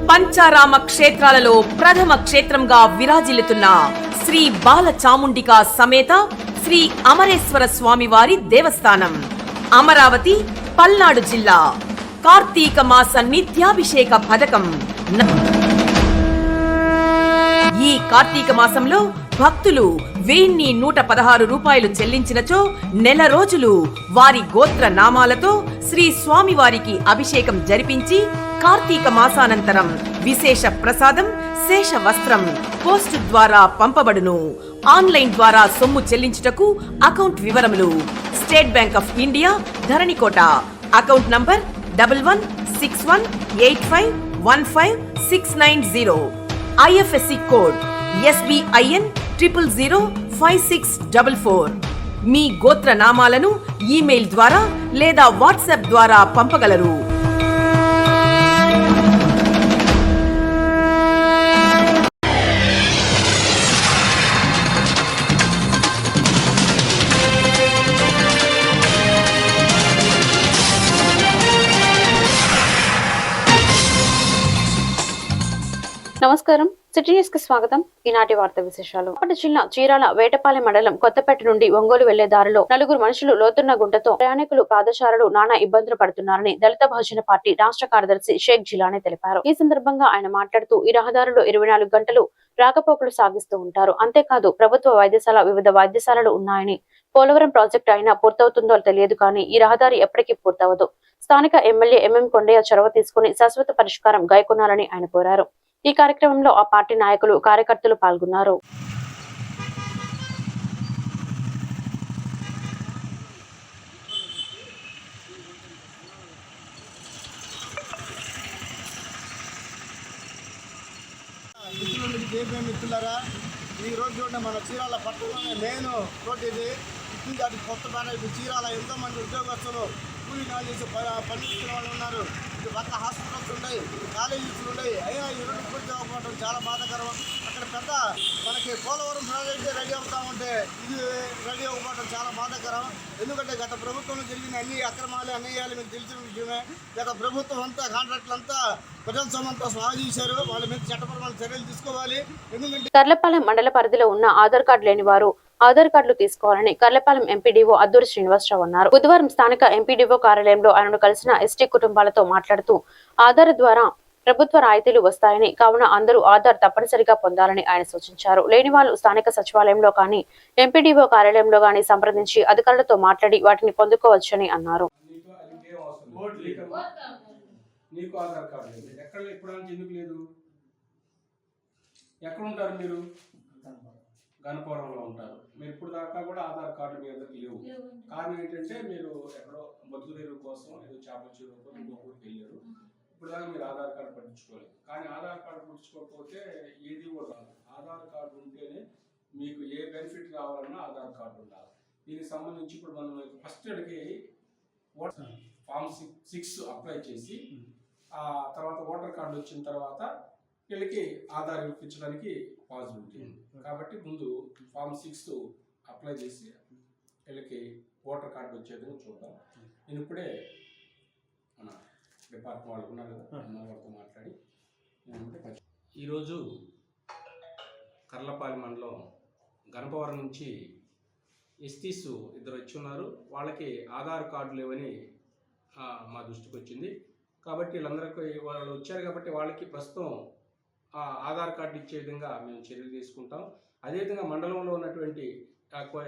పంచారామ క్షేత్రాలలో ప్రథమ క్షేత్రంగా విరాజిల్లుతున్న శ్రీ బాల చాముండికా సమేత శ్రీ అమరేశ్వర స్వామివారి దేవస్థానం, అమరావతి, పల్నాడు జిల్లా. కార్తీక మాస నిత్యాభిషేక పథకం. ఈ కార్తీక మాసంలో భక్తులు 1116 రూపాయలు చెల్లించినచో నెల రోజులు వారి గోత్ర నామాలతో శ్రీ స్వామివారికి అభిషేకం జరిపించి కార్తీక మాసానంతరం విశేష ప్రసాదం, శేష వస్త్రం పోస్టు ద్వారా పంపబడును. ఆన్లైన్ ద్వారా సొమ్ము చెల్లించుటకు అకౌంట్ వివరములు: State Bank of India, Dharanikota. Account number 116185159690. IFSC code SBIN 0005644. మీ గోత్ర నామాలను ఈమెయిల్ ద్వారా లేదా వాట్సాప్ ద్వారా పంపగలరు. నమస్కారం, సిటీ న్యూస్ కి స్వాగతం. ఈనాటి వార్త విశేషాలు. అప్పటి జిల్లా చీరాల వేటపాలెం మండలం కొత్తపేట నుండి ఒంగోలు వెళ్లే దారిలో నలుగురు మనుషులు లోతున్న గుంటతో ప్రయాణికులు, పాదచారులు నానా ఇబ్బందులు పడుతున్నారని దళిత బహుజన పార్టీ రాష్ట్ర కార్యదర్శి షేక్ జిలానీ తెలిపారు. ఈ సందర్భంగా ఆయన మాట్లాడుతూ ఈ రహదారిలో 24 గంటలు రాకపోకలు సాగిస్తూ ఉంటారు. అంతేకాదు ప్రభుత్వ వైద్యశాల, వివిధ వైద్యశాలలు ఉన్నాయని, పోలవరం ప్రాజెక్టు అయినా పూర్తవుతుందో తెలియదు కానీ ఈ రహదారి ఎప్పటికీ పూర్తవదు. స్థానిక ఎమ్మెల్యే ఎంఎం కొండయ్య చొరవ తీసుకుని శాశ్వత పరిష్కారం గైకొనాలని ఆయన కోరారు. ఈ కార్యక్రమంలో ఆ పార్టీ నాయకులు, కార్యకర్తలు పాల్గొన్నారు. మిత్రులారా, ఈ రోజు చూడండి, మన చీరాల పట్టణంలోనే మెయిన్ రోడ్డు ఇది. ఇటు దాటి కొత్తపేట, ఇటు చీరాల ఎంతోమంది ఉద్యోగస్తులు కూలీ నాలు చేసి పనిచేస్తున్న వాళ్ళు ఉన్నారు. ఇటు పక్క హాస్పిటల్స్ ఉన్నాయి, కాలేజీలు ఉన్నాయి. అయినా ఈ రోడ్డు పూర్తి అవ్వకపోవడం చాలా బాధాకరం. అక్కడ పెద్ద మనకి పోలవరం ప్రాజెక్టు రెడీ అవుతా ఉంటే ఇది రెడీ అవ్వకపోవడం చాలా బాధాకరం. ఎందుకంటే గత ప్రభుత్వంలో జరిగిన అన్ని అక్రమాలు, అన్యాయాలు మీకు తెలిసిన విషయమే. గత ప్రభుత్వం అంతా కాంట్రాక్టులంతా ప్రజల సొమ్మంతా స్వాగ చేశారు. వాళ్ళ మీద చట్టపరమైన చర్యలు తీసుకోవాలి. ఎందుకంటే కర్లపాలెం మండల పరిధిలో ఉన్న ఆధార్ కార్డు లేని వారు ఆధార్ కార్డులు తీసుకోవాలని కర్లపాలెం ఎంపీడీఓ అద్దూరి శ్రీనివాసరావు అన్నారు. బుధవారం స్థానిక ఎంపీడీఓ కార్యాలయంలో ఆయనను కలిసిన ఎస్టీ కుటుంబాలతో మాట్లాడుతూ ఆధార్ ద్వారా ప్రభుత్వ రాయితీలు వస్తాయని, కావున అందరూ ఆధార్ తప్పనిసరిగా పొందాలని ఆయన సూచించారు. లేని వాళ్ళు స్థానిక సచివాలయంలో కానీ, ఎంపీడీఓ కార్యాలయంలో కానీ సంప్రదించి అధికారులతో మాట్లాడి వాటిని పొందుకోవచ్చని అన్నారు. గణపురంలో ఉంటారు మీరు. ఇప్పుడు దాకా కూడా ఆధార్ కార్డు మీ అందరికి లేవు. కారణం ఏంటంటే మీరు ఎక్కడో బతుకుదేరు కోసం ఏదో చేపల చెరువు ఇంకో ఊరికి వెళ్ళారు. ఇప్పుడు దాకా మీరు ఆధార్ కార్డు పట్టించుకోలేదు. కానీ ఆధార్ కార్డు పట్టించుకోకపోతే ఏది కూడా రాదు. ఆధార్ కార్డు ఉంటేనే మీకు ఏ బెనిఫిట్ రావాలన్నా ఆధార్ కార్డు ఉండాలి. దీనికి సంబంధించి ఇప్పుడు మనం ఫస్ట్ అడిగి ఫామ్ 6 అప్లై చేసి ఆ తర్వాత ఓటర్ కార్డు వచ్చిన తర్వాత వీళ్ళకి ఆధార్ ఇప్పించడానికి పాసిబిలిటీ ఉంది. కాబట్టి ముందు ఫామ్ 6 అప్లై చేసి వీళ్ళకి ఓటర్ కార్డు వచ్చేదని చూద్దాం. నేను ఇప్పుడే మన డిపార్ట్మెంట్ వాళ్ళు ఉన్నారు కదా, వాళ్ళతో మాట్లాడి ఈరోజు కర్లపాలెం మండలం గణపవరం నుంచి ఎస్టీస్ 2 వచ్చి ఉన్నారు. వాళ్ళకి ఆధార్ కార్డు లేవని మా దృష్టికి వచ్చింది. కాబట్టి వీళ్ళందరికీ వాళ్ళు వచ్చారు కాబట్టి వాళ్ళకి ప్రస్తుతం ఆధార్ కార్డు ఇచ్చే విధంగా మేము చర్యలు తీసుకుంటాం. అదేవిధంగా మండలంలో ఉన్నటువంటి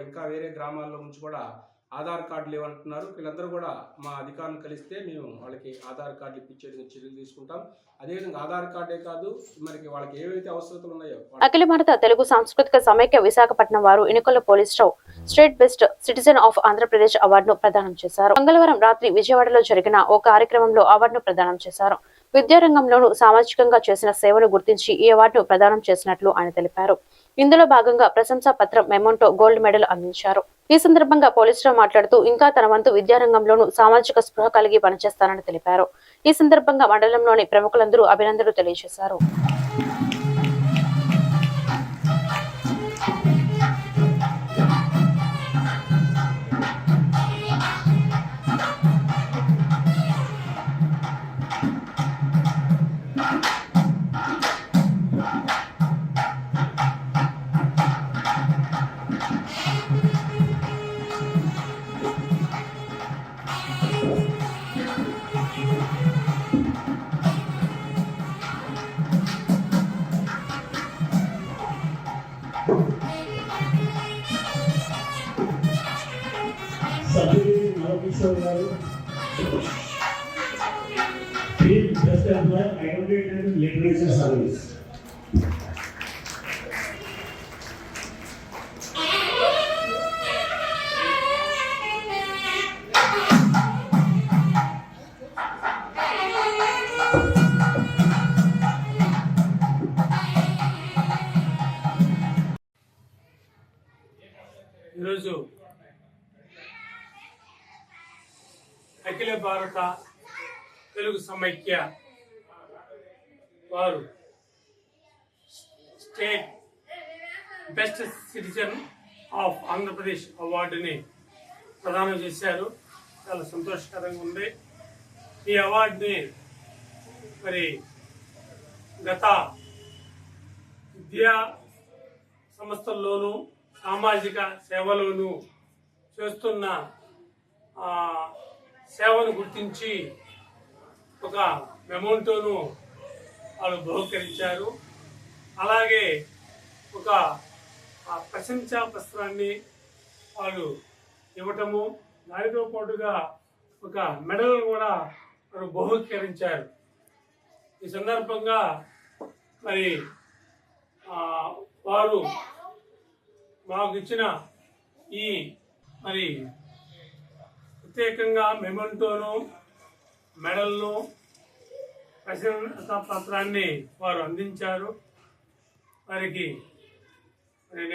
ఇంకా వేరే గ్రామాల్లో నుంచి కూడా ఆధార్ కార్డు లేవంటున్నారు. వీళ్ళందరూ కూడా మా అధికారులను కలిస్తే మేము వాళ్ళకి ఆధార్ కార్డు ఇప్పించే విధంగా చర్యలు తీసుకుంటాం. అదేవిధంగా ఆధార్ కార్డే కాదు, మనకి వాళ్ళకి ఏవైతే అవసరతలు ఉన్నాయో. అఖిల భారత తెలుగు సాంస్కృతిక సమైక్య విశాఖపట్నం వారు ఎన్నికల Polisurao state best citizen of Andhra Pradesh అవార్డును ప్రదానం చేశారు. మంగళవారం రాత్రి విజయవాడలో జరిగిన ఓ కార్యక్రమంలో అవార్డును ప్రదానం చేశారు. విద్యారంగంలోనూ సామాజికంగా చేసిన సేవను గుర్తించి ఈ అవార్డును ప్రదానం చేసినట్లు ఆయన తెలిపారు. ఇందులో భాగంగా ప్రశంసా పత్రం, మెమోంటో, గోల్డ్ మెడల్ అందించారు. ఈ సందర్భంగా పోలీసురావు మాట్లాడుతూ ఇంకా తన వంతు విద్యారంగంలోనూ సామాజిక స్పృహ కలిగి పనిచేస్తానని తెలిపారు. ఈ సందర్భంగా మండలంలోని ప్రముఖులందరూ అభినందనలు తెలియజేశారు. Kiran garu. Field Best Employer Identity and Literature Service. ఈరోజు అఖిల భారత తెలుగు సమైక్య వారు state best citizen of Andhra Pradesh అవార్డుని ప్రదానం చేశారు. చాలా సంతోషకరంగా ఉంది. ఈ అవార్డుని మరి గత విద్యా సంస్థల్లోనూ సామాజిక సేవలోనూ చేస్తున్న సేవను గుర్తించి ఒక మెమోంటోను వాళ్ళు బహుకరించారు. అలాగే ఒక ప్రశంసా పత్రాన్ని వాళ్ళు ఇవ్వటము, దానితో పాటుగా ఒక మెడల్ కూడా వారు బహుకరించారు. ఈ సందర్భంగా మరి వారు మాకు ఇచ్చిన ఈ మరి ప్రత్యేకంగా మెమోంటోను, మెడల్ను, ప్రశంసా పత్రాన్ని వారు అందించారు. వారికి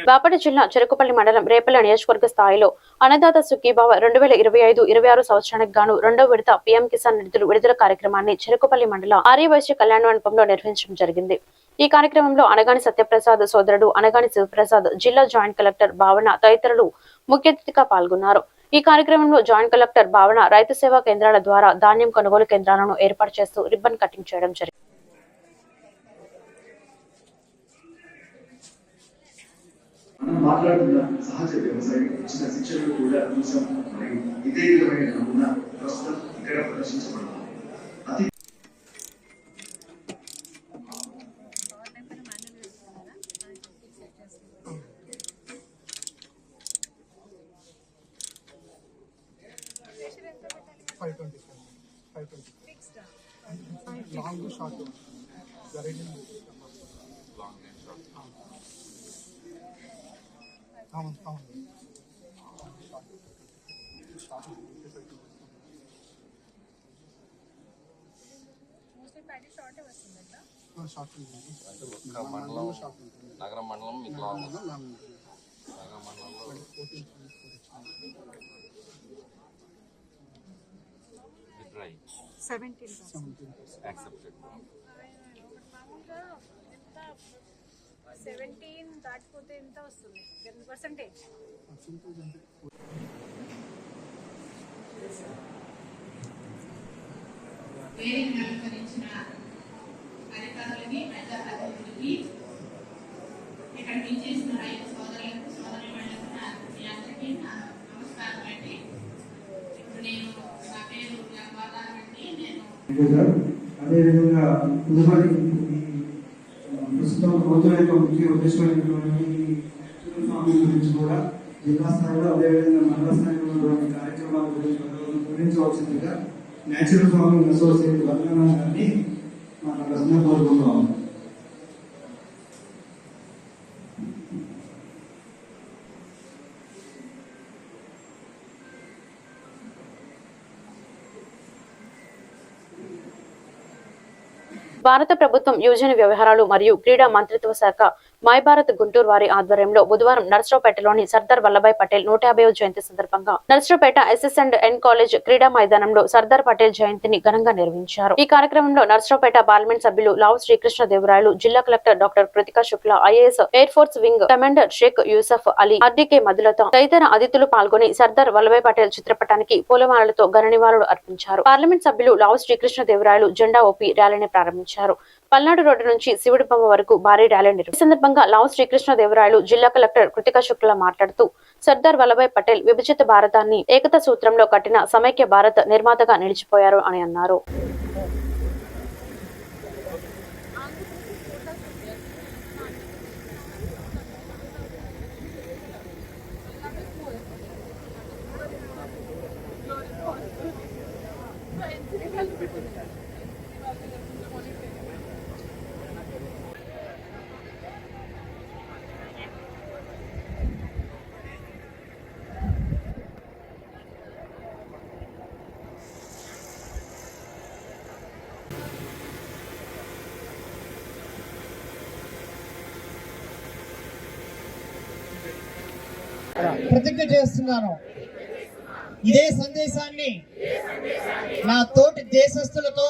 బాపట్ల జిల్లా చెరుకుపల్లి మండలం రేపల్ల నియోజకవర్గ స్థాయిలో అన్నదాత సుఖీభావ 2025-26 సంవత్సరానికి గాను 2వ విడత పీఎం కిసాన్ నిధులు విడుదల కార్యక్రమాన్ని చెరుకుపల్లి మండల ఆర్యవైశ్య కళ్యాణ మండపంలో నిర్వహించడం జరిగింది. ఈ కార్యక్రమంలో అనగాని సత్యప్రసాద్ సోదరుడు అనగాని శివప్రసాద్, జిల్లా జాయింట్ కలెక్టర్ భావన తదితరులు ముఖ్య అతిథిగా పాల్గొన్నారు. ఈ కార్యక్రమంలో జాయింట్ కలెక్టర్ భావన రైతు సేవా కేంద్రాల ద్వారా ధాన్యం కొనుగోలు కేంద్రాలను ఏర్పాటు చేస్తూ రిబ్బన్ కటింగ్ చేయడం జరిగింది. మనం మాట్లాడుతున్న సహజ వ్యవసాయం ఇచ్చిన శిక్షణలు కూడా చూసాం. మరియు ఇదే విధమైన నమూనా ప్రస్తుతం ఇక్కడ ప్రదర్శించబడతాం. అతి నగరం మండలం మీకు నగరం మండలంలో విత్డ్రై 17% యాక్సెప్టెడ్. 17 దాటిపోతే ఎంత వస్తుంది? 10%. వేదిక అలంకరించిన అధికారులకి, ప్రజాప్రతినిధులకి, ఇక్కడ విచ్చేసిన రైతు సోదరులకు, సోదరిమణులకు మీ అందరికీ నా నమస్కారం అండి. ఇప్పుడు నేను నా పేరు వాతావరణి. నేను అదేవిధంగా ప్రస్తుతం ప్రభుత్వం యొక్క ముఖ్య ఉద్దేశమైనటువంటి స్వామి గురించి కూడా జిల్లా స్థాయిలో అదేవిధంగా మండల స్థాయిలో ఉన్నటువంటి కార్యక్రమాల గురించి వివరించవలసిందిగా నేచురల్ ఫార్మింగ్ అసోసియేట్ వర్గన గారిని మన ప్రశ్న కోరుకుంటాం. భారత ప్రభుత్వం యువజన వ్యవహారాలు మరియు క్రీడా మంత్రిత్వ శాఖ మై భారత్ గుంటూరు వారి ఆధ్వర్యంలో బుధవారం నర్సరావుపేటలోని సర్దార్ వల్లభాయ్ పటేల్ 150వ జయంతి సందర్భంగా నర్సరావుపేట ఎస్ఎస్&ఎన్ కాలేజ్ క్రీడా మైదానంలో సర్దార్ పటేల్ జయంతిని ఘనంగా నిర్వహించారు. ఈ కార్యక్రమంలో నర్సరావుపేట పార్లమెంట్ సభ్యులు లావు శ్రీకృష్ణదేవరాయలు, జిల్లా collector doctor Kritika Shukla, IAS air force wing commander Sheikh Yusuf Ali, RDK Madhulatha తదితర అతిథులు పాల్గొని సర్దార్ వల్లభాయ్ పటేల్ చిత్రపటానికి పూలమాలలతో ఘన నివాళులు అర్పించారు. పార్లమెంట్ సభ్యులు లావు శ్రీకృష్ణదేవరాయలు జెండా ఊపి ర్యాలీని ప్రారంభించారు. పల్నాడు రోడ్డు నుంచి శివుడి బొమ్మ వరకు భారీ ర్యాలీ నిర్వహించారు. ఈ సందర్భంగా లావు శ్రీకృష్ణదేవరాయలు, జిల్లా కలెక్టర్ కృతికా శుక్లా మాట్లాడుతూ సర్దార్ వల్లభాయ్ పటేల్ విభజిత భారతాన్ని ఏకతా సూత్రంలో కట్టిన సమైక్య భారత్ నిర్మాతగా నిలిచిపోయారు అని అన్నారు. ప్రతిజ్ఞ చేస్తున్నాను. ఇదే సందేశాన్ని నా తోటి దేశస్తులతో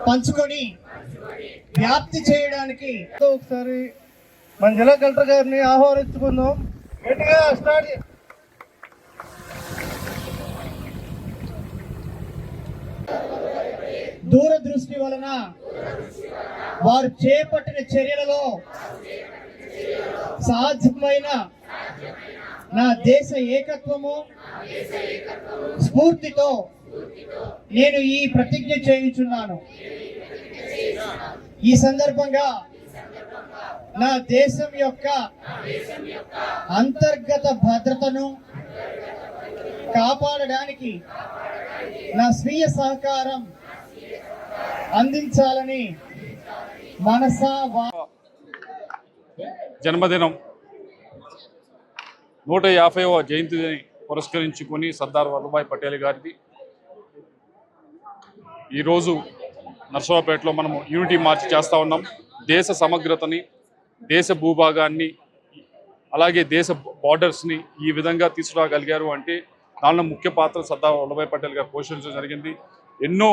పంచుకొని వ్యాప్తి చేయడానికి ఒకసారి మన జిల్లా కలెక్టర్ గారిని ఆహ్వానించుకుందాం. గట్టిగా స్టార్ట్. దూరదృష్టి వలన వారు చేపట్టిన చర్యలలో సాధ్యమైన నా దేశ ఏకత్వము స్ఫూర్తితో నేను ఈ ప్రతిజ్ఞ చేయుచున్నాను. ఈ సందర్భంగా నా దేశం యొక్క అంతర్గత భద్రతను కాపాడడానికి నా స్వీయ సహకారం అందించాలని మనసా జన్మదినం 150వ జయంతిని పురస్కరించుకొని సర్దార్ వల్లభాయ్ పటేల్ గారిది ఈరోజు నర్సరావుపేటలో మనము యూనిటీ మార్చ్ చేస్తూ ఉన్నాం. దేశ సమగ్రతని, దేశ భూభాగాన్ని, అలాగే దేశ బార్డర్స్ని ఈ విధంగా తీసుకురాగలిగారు అంటే దానిలో ముఖ్య పాత్ర సర్దార్ వల్లభాయ్ పటేల్ గారు పోషించడం జరిగింది. ఎన్నో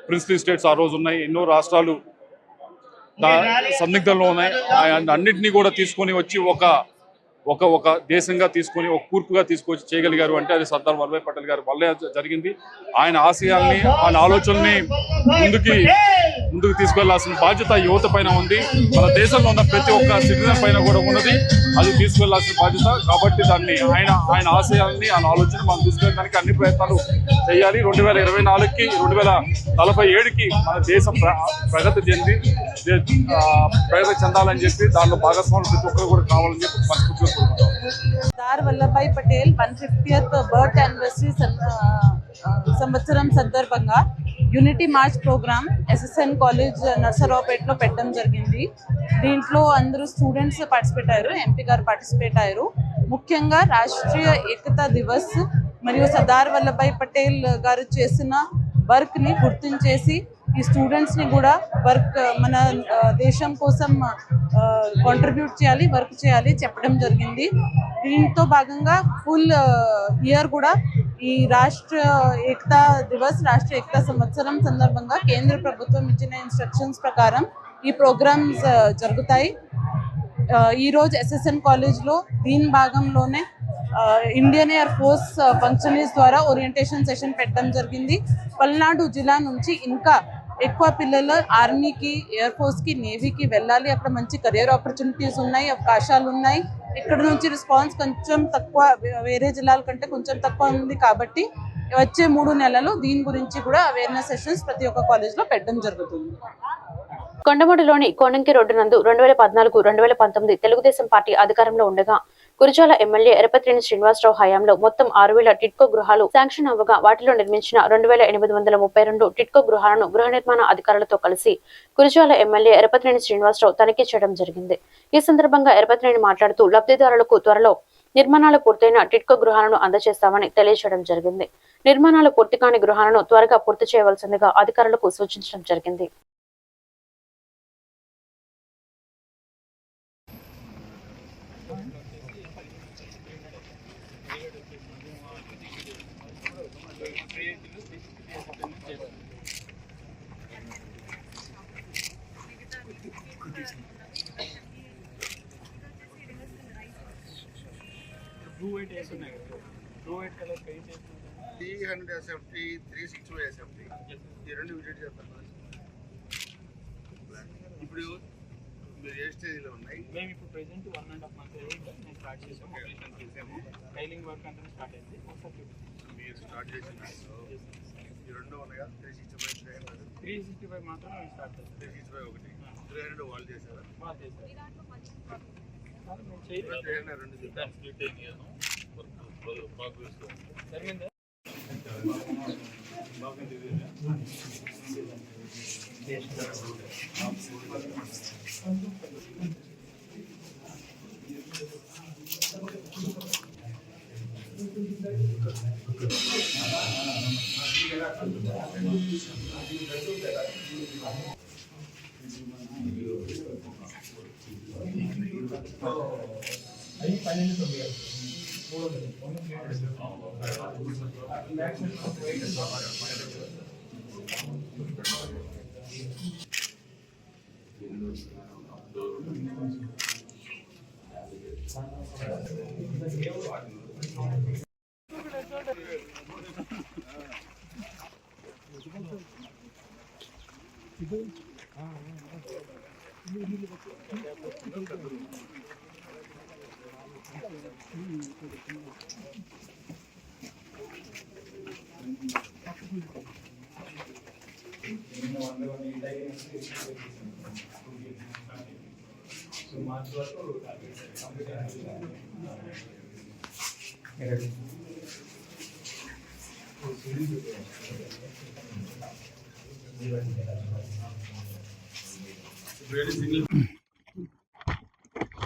ప్రిన్స్లీ స్టేట్స్ ఆ రోజు ఉన్నాయి, ఎన్నో రాష్ట్రాలు సందిగ్ధంలో ఉన్నాయి. అన్నింటినీ కూడా తీసుకొని వచ్చి ఒక దేశంగా తీసుకొని ఒక కూర్పుగా తీసుకొచ్చి చేయగలిగారు అంటే అది సర్దార్ వల్లభాయ్ పటేల్ గారి వల్లే జరిగింది. ఆయన ఆశయాల్ని, ఆయన ఆలోచనల్ని ముందుకు తీసుకెళ్లాల్సిన బాధ్యత యువత పైన ఉంది. మన దేశంలో ఉన్న ప్రతి ఒక్క సిటిజన్ పైన కూడా ఉన్నది. అది తీసుకెళ్లాల్సిన బాధ్యత. కాబట్టి దాన్ని ఆయన ఆశయాల్ని, ఆయన ఆలోచన మనం తీసుకెళ్ళడానికి అన్ని ప్రయత్నాలు చేయాలి. 2024కి 2047కి మన దేశం ప్రగతి చెందాలని చెప్పి దానిలో భాగస్వాములు ప్రతి ఒక్కరు కూడా కావాలని చెప్పి మనస్ఫూర్తిగా Sardar Vallabhbhai Patel 150th birth anniversary సంవత్సరం సందర్భంగా unity march programme SSN college నర్సరావుపేటలో పెట్టడం జరిగింది. దీంట్లో అందరూ స్టూడెంట్స్ పార్టిసిపేట్ అయ్యారు, ఎంపీ గారు పార్టిసిపేట్ అయ్యారు. ముఖ్యంగా రాష్ట్రీయ ఏకతా దివస్ మరియు సర్దార్ వల్లభాయ్ పటేల్ గారు చేసిన వర్క్ని గుర్తించేసి ఈ స్టూడెంట్స్ని కూడా మన దేశం కోసం కాంట్రిబ్యూట్ చేయాలి, వర్క్ చేయాలి చెప్పడం జరిగింది. దీంతో భాగంగా ఫుల్ ఇయర్ కూడా ఈ రాష్ట్ర ఏకతా దివస్, రాష్ట్రీయ ఏకతా సంవత్సరం సందర్భంగా కేంద్ర ప్రభుత్వం ఇచ్చిన ఇన్స్ట్రక్షన్స్ ప్రకారం ఈ ప్రోగ్రామ్స్ జరుగుతాయి. ఈరోజు SSN కాలేజ్లో దీని భాగంలోనే ఇండియన్ ఎయిర్ ఫోర్స్ ఫంక్షనరీస్ ద్వారా ఓరియంటేషన్ సెషన్ పెట్టడం జరిగింది. పల్నాడు జిల్లా నుంచి ఇంకా ఎక్కువ పిల్లలు ఆర్మీకి, ఎయిర్ ఫోర్స్కి, నేవీకి వెళ్ళాలి. అక్కడ మంచి కెరియర్ ఆపర్చునిటీస్ ఉన్నాయి, అవకాశాలు ఉన్నాయి. ఇక్కడ నుంచి రెస్పాన్స్ కొంచెం తక్కువ, వేరే జిల్లాల కంటే కొంచెం తక్కువ ఉంది. కాబట్టి వచ్చే 3 నెలలు దీని గురించి కూడా అవేర్నెస్ సెషన్స్ ప్రతి ఒక్క కాలేజ్లో పెట్టడం జరుగుతుంది. కొండమూడిలోని కోనంకి రోడ్డు నందు 2014-2019 తెలుగుదేశం పార్టీ అధికారంలో ఉండగా గురిజాల ఎమ్మెల్యే ఎరపతినేని శ్రీనివాసరావు హయాంలో మొత్తం 6000 టిట్కో గృహాలు శాంక్షన్ అవ్వగా వాటిలో నిర్మించిన 2832 టిట్కో గృహాలను గృహ నిర్మాణ అధికారులతో కలిసి గురిజాల ఎమ్మెల్యే ఎరపతినేని శ్రీనివాసరావు తనిఖీ చేయడం జరిగింది. ఈ సందర్భంగా ఎరపతినేని మాట్లాడుతూ లబ్ధిదారులకు త్వరలో నిర్మాణాలు పూర్తయిన టిట్కో గృహాలను అందజేస్తామని తెలియజేయడం జరిగింది. నిర్మాణాలు పూర్తి కాని గృహాలను త్వరగా పూర్తి చేయవలసిందిగా అధికారులకు సూచించడం జరిగింది. బ్లూ వైట్ వేస్తున్నాయి కదా, బ్లూ వైట్ కలర్ పెయింట్ వేస్తున్నాయి. 300 SFT, 360 SFT ఈ రెండు విజిట్ చేస్తాను. ఇప్పుడు మీరు ఏ స్టేజ్లో ఉన్నాయి? మేము ఇప్పుడు ప్రెజెంట్ 1.5 month నేను స్టార్ట్ చేసాము. ఆపరేషన్ చేసాము, టైలింగ్ వర్క్ అంతా స్టార్ట్ అయింది. ఒకసారి మీరు స్టార్ట్ చేసిన ఈ రెండు ఉన్నాయా? 365 మాత్రం మేము స్టార్ట్ చేస్తాం. 365 ఒకటి, 300 వాళ్ళు చేశారా? వాళ్ళు చేశారు.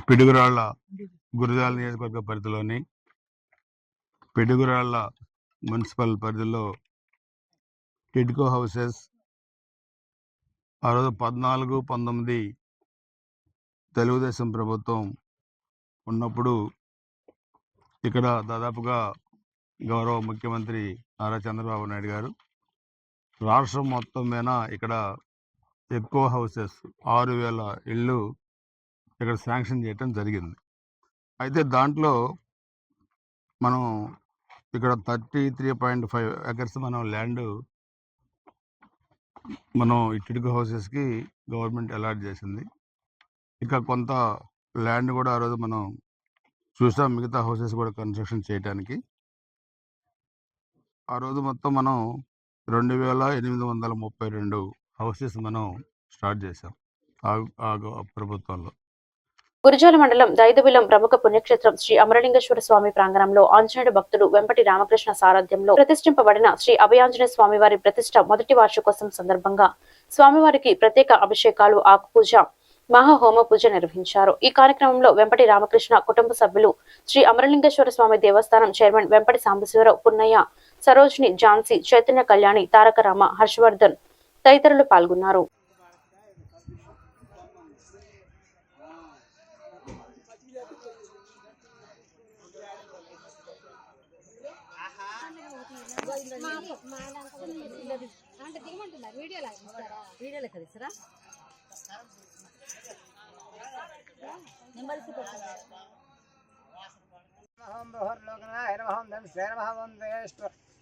పిడుగురాళ్ల గురజాల నియోజకవర్గ పరిధిలోని పిడుగురాళ్ల మున్సిపల్ పరిధిలో టిడ్కో హౌసెస్ ఆ రోజు 14-19 తెలుగుదేశం ప్రభుత్వం ఉన్నప్పుడు ఇక్కడ దాదాపుగా గౌరవ ముఖ్యమంత్రి నారా చంద్రబాబు నాయుడు గారు రాష్ట్రం మొత్తం మీద ఇక్కడ ఎక్కువ హౌసెస్ 6,000 ఇళ్ళు ఇక్కడ శాంక్షన్ చేయటం జరిగింది. అయితే దాంట్లో మనం ఇక్కడ 33.5 acres మనం ల్యాండ్ మనం టిడ్కో హౌసెస్కి గవర్నమెంట్ అలాట్ చేసింది. ఇక కొంత ల్యాండ్ కూడా ఆ రోజు మనం చూసాం మిగతా హౌసెస్ కూడా కన్స్ట్రక్షన్ చేయడానికి. ఆ రోజు మొత్తం మనం 2,832 హౌసెస్ మనం స్టార్ట్ చేసాం ఆ ప్రభుత్వంలో. గురజాల మండలం దైదవిలం ప్రముఖ పుణ్యక్షేత్రం శ్రీ అమరలింగేశ్వర స్వామి ప్రాంగణంలో ఆంజనేయుడు భక్తుడు వెంపటి రామకృష్ణ సారథ్యంలో ప్రతిష్ఠింపబడిన శ్రీ అభయాంజనేయ స్వామి వారి ప్రతిష్ఠ మొదటి వార్షికోత్సవం సందర్భంగా స్వామివారికి ప్రత్యేక అభిషేకాలు, ఆకుపూజ, మహాహోమ పూజ నిర్వహించారు. ఈ కార్యక్రమంలో వెంపటి రామకృష్ణ కుటుంబ సభ్యులు, శ్రీ అమరలింగేశ్వర స్వామి దేవస్థానం చైర్మన్ వెంపటి సాంబశివరావు, పున్నయ్య, సరోజిని, ఝాన్సీ, చైతన్య కళ్యాణి, తారకరామ, హర్షవర్ధన్ తదితరులు పాల్గొన్నారు.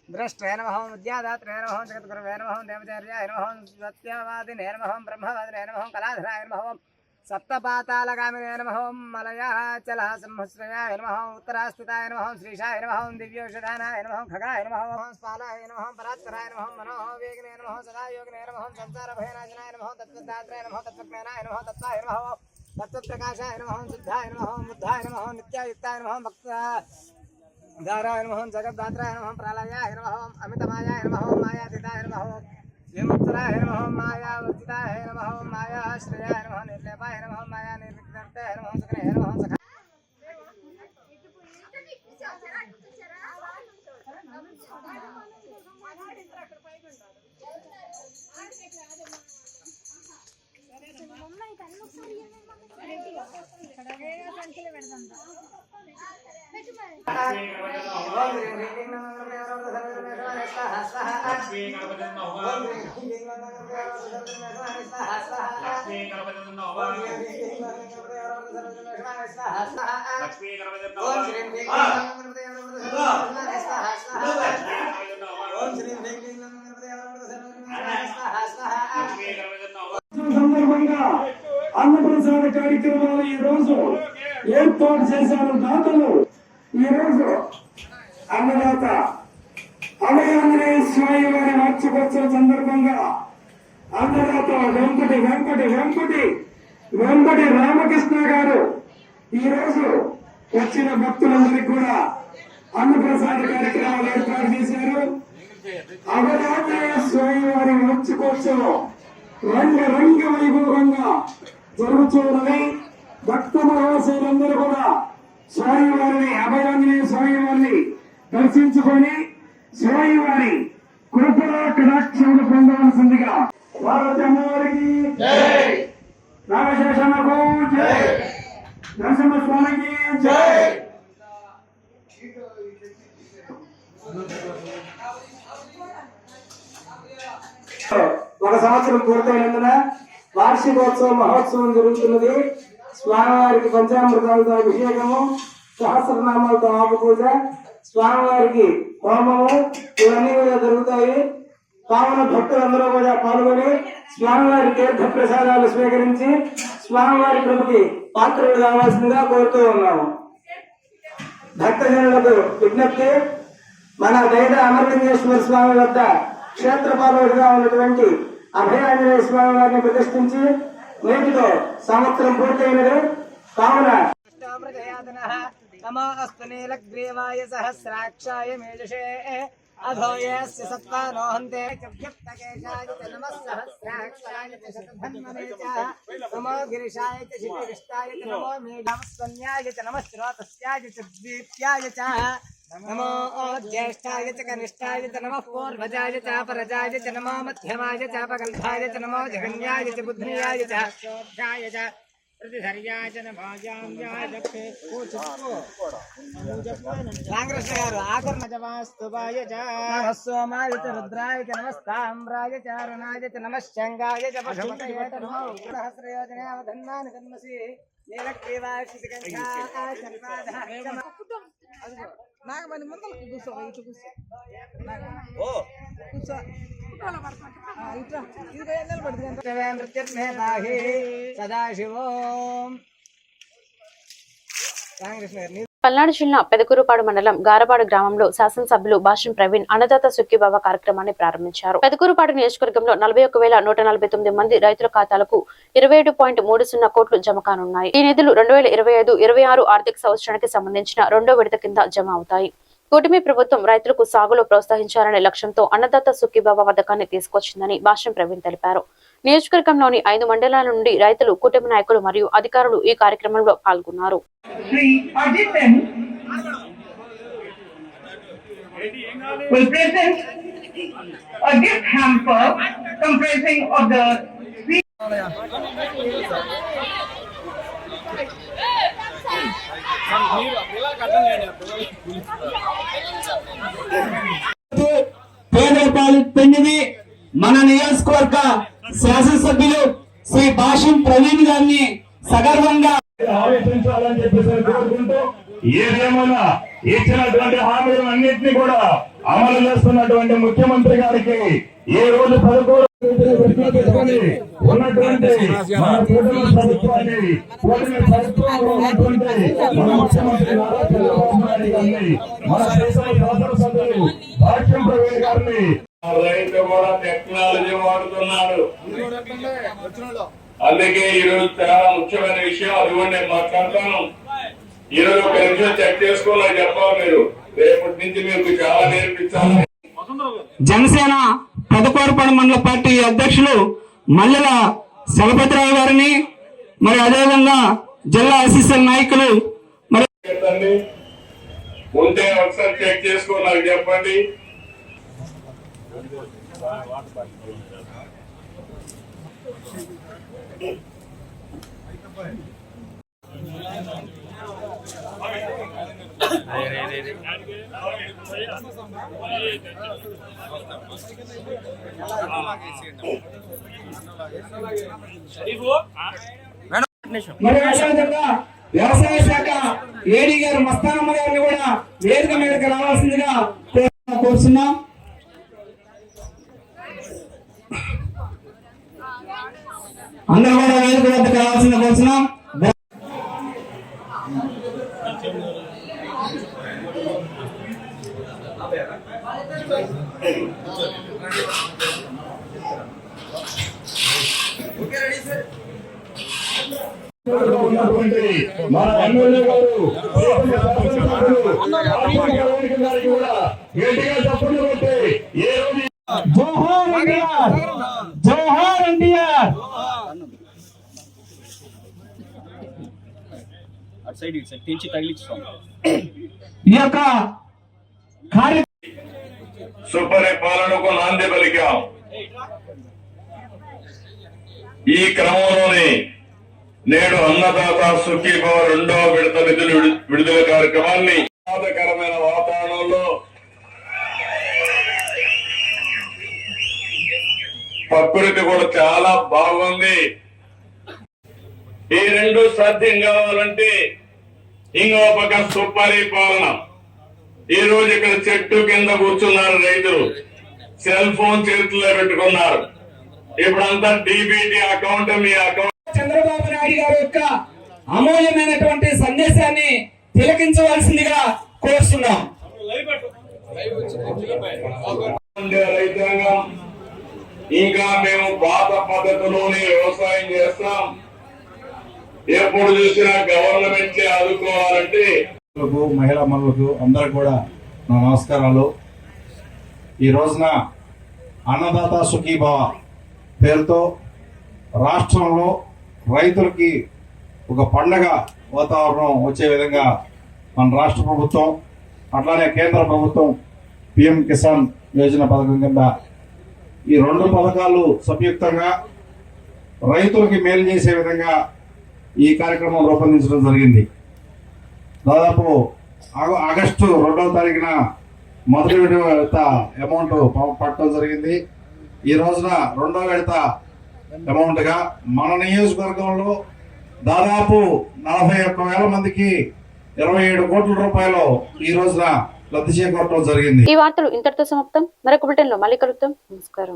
ద్రష్ట్రే నమః విద్యాదాత్రే నమః జగద్గురవే నమః దేవచార్యాయ నమః సత్యవాదినే నమః బ్రహ్మవాదినే నమః కళాధరాయ నమః సప్తపాతాళగామినే నమః మలయాచలసంహస్రయాయ నమః ఉత్తరాస్థితాయ నమః శ్రీశాయ నమః దివ్యోషధానాయ నమః ఖగాయ నమః స్పాలాయ నమః పరాత్పరాయ నమః మనోవేగినే నమః సదాయోగినే నమః సంసారభయనాశనాయ నమః తత్వదాత్రాయ నమః తత్వజ్ఞానాయ నమః తత్వాయ నమః తత్వప్రకాశాయ నమః సిద్ధాయ నమః బుద్ధాయ నమః నిత్యాయుక్తాయ నమః భక్తధారాయ నమః జగద్దాత్రాయ నమః ప్రళయాయ నమః అమితమాయాయ నమః మాయాతీతాయ నమః విముక్తాయ నమః మాయావర్జితాయ నమః మాయాశ్రయాయ నమః నిర్లేపాయ నమః మాయా నిర్విఘ్నాయ నమః సకలే నమః సఖ సందర్భంగా అన్నప్రసాద కార్యక్రమాలు ఈ రోజు ఏర్పాటు చేశారు దాతలు. ఈ రోజు అన్నదాత అభయాంజనేయ స్వామి వారి వార్షికోత్సవం సందర్భంగా అన్నదాత వెంపటి రామకృష్ణ గారు ఈ రోజు వచ్చిన భక్తులందరికీ కూడా అన్నప్రసాద కార్యక్రమాలు ఏర్పాటు చేశారు. అభయాంజనేయ స్వామి వారి వార్షికోత్సవం రంగ వైభవంగా జరుగుతున్నది. భక్త మహాశయులందరూ కూడా స్వామివారిని అభయాంజనేయ స్వామి వారిని దర్శించుకొని స్వామివారి కృపా కటాక్షములు పొందవలసిందిగా వారికి రామశేషమ్మకు జై, నరసింహస్వామికి జై, సంవత్సరం పూర్తయినందున వార్షికోత్సవ మహోత్సవం జరుగుతున్నది. స్వామివారికి పంచామృతాలతో అభిషేకము, సహస్రనామాలతో ఆకుపూజ, స్వామివారికి హోమము ఇవన్నీ కూడా జరుగుతాయి. కావున భక్తులందరూ కూడా పాల్గొని స్వామివారి తీర్థ ప్రసాదాలు స్వీకరించి స్వామివారి కృపకి పాత్రలు కావాల్సిందిగా కోరుతూ ఉన్నాము. భక్తజనులకు విజ్ఞప్తి, మన దైద అమరలింగేశ్వర స్వామి వద్ద క్షేత్రపాలకుడిగా ఉన్నటువంటి అభయాంజనేయ స్వామి వారిని ప్రతిష్ఠించి నేటితో సంవత్సరం పూర్తయినది. కావున నమోస్తు నీలగ్రీవాయ సహస్రాక్షాయ మేజుషే అధోయస్య సత్వానోహంతే కవ్యప్తకేశాయ నమః సహస్రాక్షాయ శతధన్మనే చ నమో గిరిశాయ చ శిఖరిష్టాయ చ నమో మేఘావస్వన్యాయ చ నమః శ్రోతస్యాయ చ ద్వీప్యాయ చ నమో జ్యేష్ఠాయ చ కనిష్ఠాయ చ నమః పూర్వజాయ చ పరజాయ చ నమో మధ్యమాయ చ పగల్భాయ చ నమో జగన్యాయ చ బుద్ధ్యాయ చ శోభాయ చ ప్రతిధర్యాయ చ నభాజామ్యాయ చ రామకృష్ణ గారు ఆకర్ణజవాస్తువాయ చ సోమాయ చ రుద్రాయ చ నమస్తామ్రాయ చ అరుణాయ చ నమశ్చంగాయ చ పశుపతయే చ నమో సహస్రయోజనే అవధన్మాన కన్మసి నీలగ్రీవాయ శిఖంఠాయ చర్వాధాయ నాగమణి ముందర కూర్చో, ఇటు కూర్చో, కూర్చో, సదాశివో. పల్నాడు జిల్లా పెదకూరుపాడు మండలం గారపాడు గ్రామంలో శాసనసభ్యులు భాష్యం ప్రవీణ్ అన్నదాత సుఖీభావ కార్యక్రమాన్ని ప్రారంభించారు. పెదకూరుపాడు నియోజకవర్గంలో 41,149 మంది రైతుల ఖాతాలకు 27.30 కోట్లు జమ కానున్నాయి. ఈ నిధులు 2025-26 ఆర్థిక సంవత్సరానికి సంబంధించిన రెండో విడత కింద జమ అవుతాయి. కూటమి ప్రభుత్వం రైతులకు సాగులో ప్రోత్సహించాలనే లక్ష్యంతో అన్నదాత సుఖీభావ పథకాన్ని తీసుకొచ్చిందని భాష్యం ప్రవీణ్ తెలిపారు. నియోజకవర్గంలోని 5 మండలాల నుండి రైతులు, కూటమి నాయకులు మరియు అధికారులు ఈ కార్యక్రమంలో పాల్గొన్నారు. Will present a gift hamper comprising of the పేదల పెన్నిది మన నియోజకవర్గ శాసనసభ్యులు శ్రీ భాష్యం ప్రవీణ్ గారిని సగర్వంగా ఆలోచించాలని చెప్పేసి కోరుకుంటూ ఏదేమైనా ఇచ్చినటువంటి హామీలన్నింటినీ కూడా అమలు చేస్తున్నటువంటి ముఖ్యమంత్రి గారికి ఈ రోజు 11 ఉన్నటువంటి మన కూటమి ప్రభుత్వాన్ని ఉన్నటువంటి మన ముఖ్యమంత్రి నారా చంద్రబాబు నాయుడు గారిని, మన దేశం శాసనసభ్యులు భాష్యం ప్రవీణ్ గారిని, రైతు కూడా టెక్నాలజీ వాడుతున్నాడు. అందుకే ఈ రోజు చాలా ముఖ్యమైన విషయం, అది కూడా నేను మాట్లాడతాను. ఈ రోజు ఒక నిమిషం చెక్ చేసుకోవాలని చెప్పాలి. మీరు రేపటి నుంచి మీకు చాలా నేర్పించాలి. జనసేన పెదకూరుపాడు మండల పార్టీ అధ్యక్షులు మల్లెల చలపతిరావు గారిని, మరి అదేవిధంగా జిల్లా అసిస్టెంట్ నాయకులు మరి ఉంటే ఒకసారి చెక్ చేసుకో నాకు చెప్పండి. మరి అదేవిధంగా వ్యవసాయ శాఖ ఏడీ గారు మస్తానమ్మ గారిని కూడా వేదిక మీదకి రావాల్సిందిగా కోరుతున్నాం. అందరూ కూడా వేదిక వద్దకు రావాల్సిందిగా కోరుతున్నాం. మన ఎమ్మెల్యే గారు గారికి కూడా గట్టిగా చప్పట్లు కొట్టి ఏ రోజు జోహార్ ఎన్టీఆర్, జోహార్ ఎన్టీఆర్. ఈ యొక్క సుపరిపాలనకు నాంది పలికాం. ఈ క్రమంలోనే నేడు అన్నదాత సుఖీభావ రెండవ విడత నిధులు విడుదల కార్యక్రమాన్ని ఆహ్లాదకరమైన వాతావరణంలో ప్రకృతి కూడా చాలా బాగుంది. ఈ రెండు సాధ్యం కావాలంటే ఇంకో పక్క సుపరిపాలన. ఈ రోజు ఇక్కడ చెట్టు కింద కూర్చున్నారు రైతులు, సెల్ ఫోన్ చేతుల్లో పెట్టుకున్నారు. ఇప్పుడంతా డీబీటీ అకౌంట్, మీ అకౌంట్. చంద్రబాబు నాయుడు గారి యొక్క అమూల్యమైనటువంటి సందేశాన్ని తిలకించవలసిందిగా కోరుతున్నాం. రైతాంగం ఇంకా మేము పాత పద్ధతిలోనే వ్యవసాయం చేస్తాం. ఎప్పుడు చూసినా గవర్నమెంట్ ఆదుకోవాలంటే మహిళా మనులకు అందరికి కూడా నా నమస్కారాలు. ఈ రోజున అన్నదాత సుఖీభవ పేరుతో రాష్ట్రంలో రైతులకి ఒక పండగ వాతావరణం వచ్చే విధంగా మన రాష్ట్ర ప్రభుత్వం అట్లానే కేంద్ర ప్రభుత్వం పిఎం కిసాన్ యోజన పథకం కింద ఈ రెండు పథకాలు సంయుక్తంగా రైతులకి మేలు చేసే విధంగా ఈ కార్యక్రమం రూపొందించడం జరిగింది. దాదాపు ఆగస్టు 2వ తారీఖున మొదటి విడత అమౌంట్ పట్టడం జరిగింది. ఈ రోజున 2వ విడత అమౌంట్ గా మన నియోజకవర్గంలో దాదాపు 41,000 మందికి 27 కోట్ల రూపాయలు ఈ రోజున లబ్ధి చేకూరడం జరిగింది. ఈ వార్తలు ఇంతటితో సమాప్తం. మరొక బులెటిన్ లో మళ్ళీ కలుద్దాం. నమస్కారం.